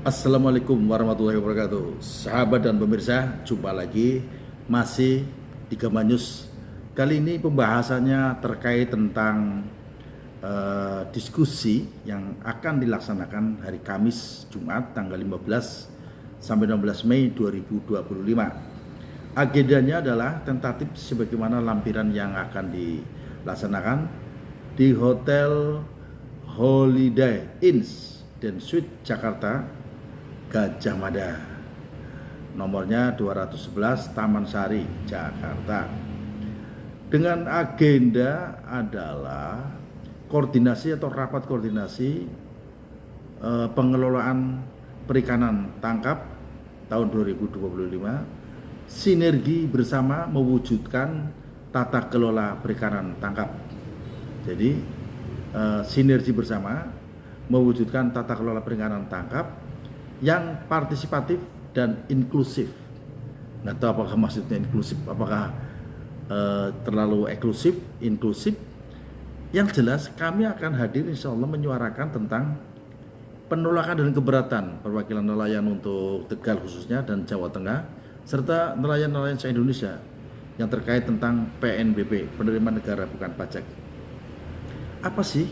Assalamualaikum warahmatullahi wabarakatuh. Sahabat dan pemirsa, jumpa lagi masih di Gama News. Kali ini pembahasannya terkait tentang diskusi yang akan dilaksanakan hari Kamis Jumat tanggal 15 sampai 16 Mei 2025. Agendanya adalah tentatif sebagaimana lampiran yang akan dilaksanakan di Hotel Holiday Inn dan Suite Jakarta Gajah Mada, nomornya 211 Taman Sari, Jakarta. Dengan agenda adalah koordinasi atau rapat koordinasi pengelolaan perikanan tangkap tahun 2025, sinergi bersama mewujudkan tata kelola perikanan tangkap. Jadi sinergi bersama mewujudkan tata kelola perikanan tangkap yang partisipatif dan inklusif. Nggak tahu apakah maksudnya inklusif, apakah terlalu eksklusif, inklusif. Yang jelas kami akan hadir insya Allah menyuarakan tentang penolakan dan keberatan perwakilan nelayan untuk Tegal khususnya dan Jawa Tengah, serta nelayan-nelayan se-Indonesia yang terkait tentang PNBP, penerimaan negara bukan pajak. Apa sih?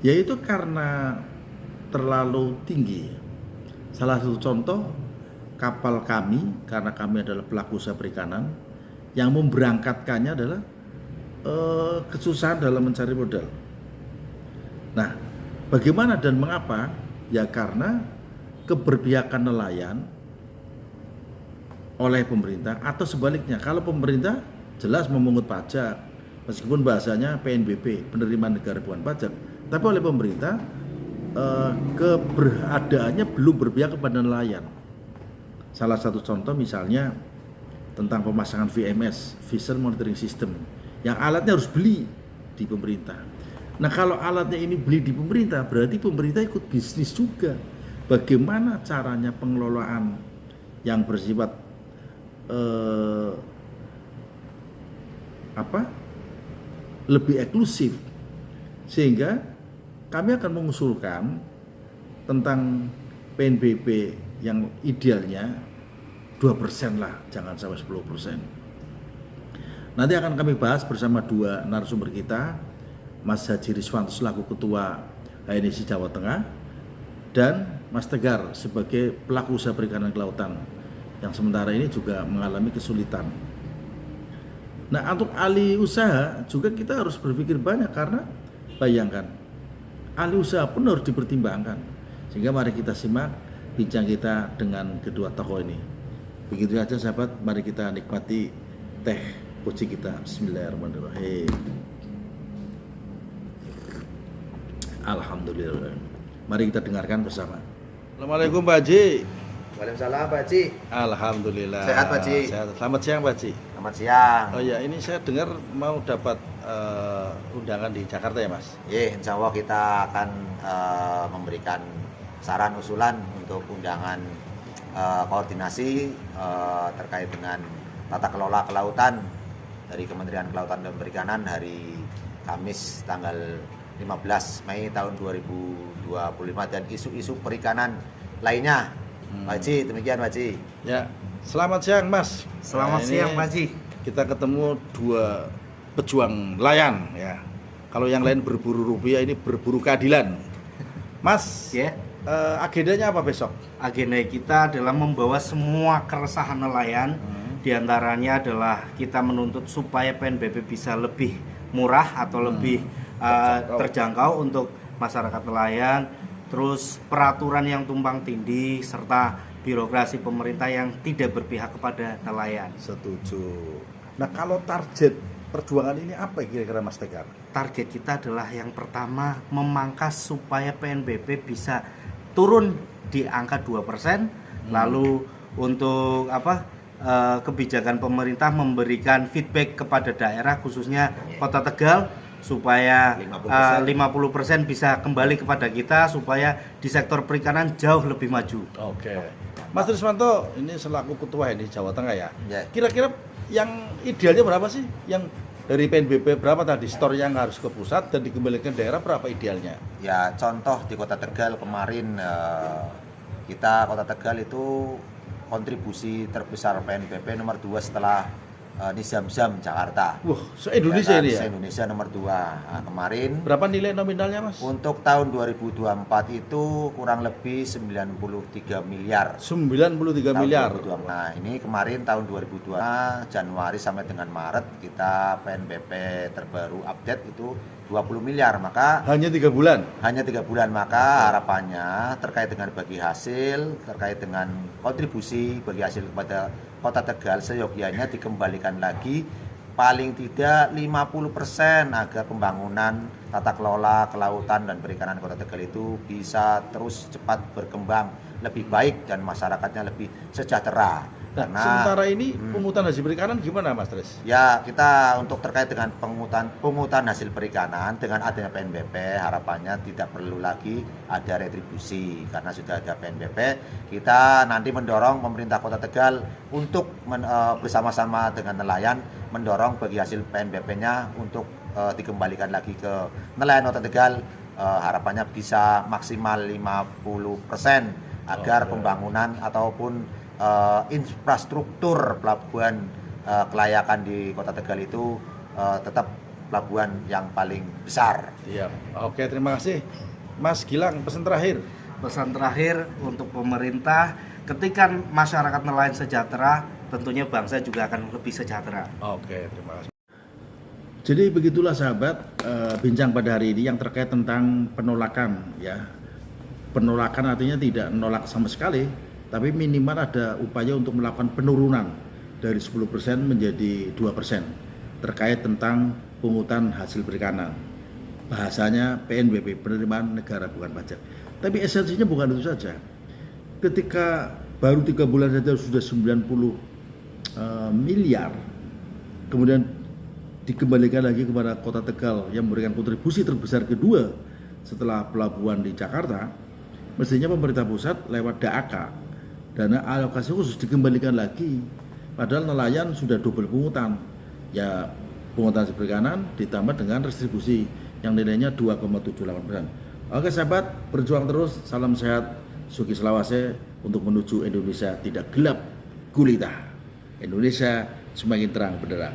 Yaitu karena terlalu tinggi. Salah satu contoh, kapal kami, karena kami adalah pelaku usaha perikanan, yang memberangkatkannya adalah kesusahan dalam mencari modal. Nah, bagaimana dan mengapa? Ya karena keberpihakan nelayan oleh pemerintah, atau sebaliknya, kalau pemerintah jelas memungut pajak, meskipun bahasanya PNBP, penerimaan negara bukan pajak, tapi oleh pemerintah keberadaannya belum berpihak kepada nelayan. Salah satu contoh misalnya tentang pemasangan VMS, Vessel Monitoring System, yang alatnya harus beli di pemerintah. Nah, kalau alatnya ini beli di pemerintah, berarti pemerintah ikut bisnis juga. Bagaimana caranya pengelolaan yang bersifat lebih eksklusif, sehingga kami akan mengusulkan tentang PNBP yang idealnya 2% lah, jangan sampai 10%. Nanti akan kami bahas bersama dua narasumber kita, Mas Haji Riswanto selaku Ketua HNIC Jawa Tengah dan Mas Tegar sebagai pelaku usaha perikanan kelautan yang sementara ini juga mengalami kesulitan. Nah, untuk ahli usaha juga kita harus berpikir banyak, karena bayangkan ahli usaha pun harus dipertimbangkan. Sehingga mari kita simak bincang kita dengan kedua tokoh ini. Begitu saja sahabat, mari kita nikmati teh poci kita. Bismillahirrahmanirrahim. Alhamdulillah. Mari kita dengarkan bersama. Assalamualaikum Pak Haji. Waalaikumsalam Pak Haji. Alhamdulillah. Sehat Pak Haji. Sehat. Selamat siang Pak Haji. Selamat siang. Oh ya, ini saya dengar mau dapat undangan di Jakarta ya Mas? Ya, insya Allah kita akan memberikan saran usulan untuk undangan koordinasi terkait dengan tata kelola kelautan dari Kementerian Kelautan dan Perikanan hari Kamis tanggal 15 Mei tahun 2025 dan isu-isu perikanan lainnya. Pak Haji, demikian Pak Haji. Ya, selamat siang Mas. Selamat siang Pak Haji. Kita ketemu dua pejuang nelayan ya. Kalau yang lain berburu rupiah, ini berburu keadilan. Mas, agendanya apa besok? Agenda kita adalah membawa semua keresahan nelayan. Di antaranya adalah kita menuntut supaya PNBP bisa lebih murah atau lebih terjangkau untuk masyarakat nelayan. Terus peraturan yang tumpang tindih serta birokrasi pemerintah yang tidak berpihak kepada nelayan. Setuju. Nah, kalau target perjuangan ini apa kira-kira Mas Tegar? Target kita adalah yang pertama memangkas supaya PNBP bisa turun di angka 2%. Lalu untuk kebijakan pemerintah memberikan feedback kepada daerah khususnya Kota Tegal supaya 50% bisa kembali kepada kita, supaya di sektor perikanan jauh lebih maju. Oke. Mas Riswanto ini selaku ketua ini Jawa Tengah ya. Kira-kira yang idealnya berapa sih? Yang dari PNBP berapa tadi store yang harus ke pusat dan dikembalikan daerah berapa idealnya? Ya, contoh di Kota Tegal kemarin kita Kota Tegal itu kontribusi terbesar PNBP nomor 2 setelah Nizam-Zam Jakarta. Wah, se-Indonesia ini ya? Se-Indonesia nomor 2. Nah, kemarin Berapa nilai nominalnya, Mas? untuk tahun 2024 itu kurang lebih 93 miliar. 93 Tahun miliar. 2024. Nah, ini kemarin tahun 2025 Januari sampai dengan Maret kita PNBP terbaru update itu 20 miliar. Maka Hanya 3 bulan. hanya 3 bulan, maka harapannya terkait dengan bagi hasil, terkait dengan kontribusi bagi hasil kepada Kota Tegal seyogyanya dikembalikan lagi paling tidak 50% agar pembangunan tata kelola kelautan dan perikanan Kota Tegal itu bisa terus cepat berkembang lebih baik dan masyarakatnya lebih sejahtera. Nah, sementara ini pungutan hasil perikanan gimana, Mas Tres? Ya, kita untuk terkait dengan pungutan hasil perikanan dengan adanya PNBP harapannya tidak perlu lagi ada retribusi karena sudah ada PNBP. Kita nanti mendorong pemerintah Kota Tegal untuk bersama-sama dengan nelayan mendorong bagi hasil PNBP-nya untuk dikembalikan lagi ke nelayan Kota Tegal. Harapannya bisa maksimal 50% agar pembangunan ataupun infrastruktur pelabuhan kelayakan di Kota Tegal itu tetap pelabuhan yang paling besar. Iya. Oke, terima kasih. Mas Gilang, pesan terakhir. Pesan terakhir untuk pemerintah, ketika masyarakat nelayan sejahtera, tentunya bangsa juga akan lebih sejahtera. Oke, terima kasih. Jadi begitulah sahabat, bincang pada hari ini yang terkait tentang penolakan ya. Penolakan artinya tidak menolak sama sekali, tapi minimal ada upaya untuk melakukan penurunan dari 10% menjadi 2% terkait tentang pungutan hasil perikanan. Bahasanya PNBP, penerimaan negara bukan pajak. Tapi esensinya bukan itu saja. Ketika baru 3 bulan saja sudah 90 miliar, kemudian dikembalikan lagi kepada Kota Tegal yang memberikan kontribusi terbesar kedua setelah pelabuhan di Jakarta, mestinya pemerintah pusat lewat DAK, dana alokasi khusus, dikembalikan lagi. Padahal nelayan sudah double pungutan. Ya, pungutan hasil perikanan ditambah dengan restribusi yang nilainya 2,78%. Oke sahabat, berjuang terus, salam sehat, Sugi Selawase untuk menuju Indonesia tidak gelap gulita. Indonesia semakin terang benderang.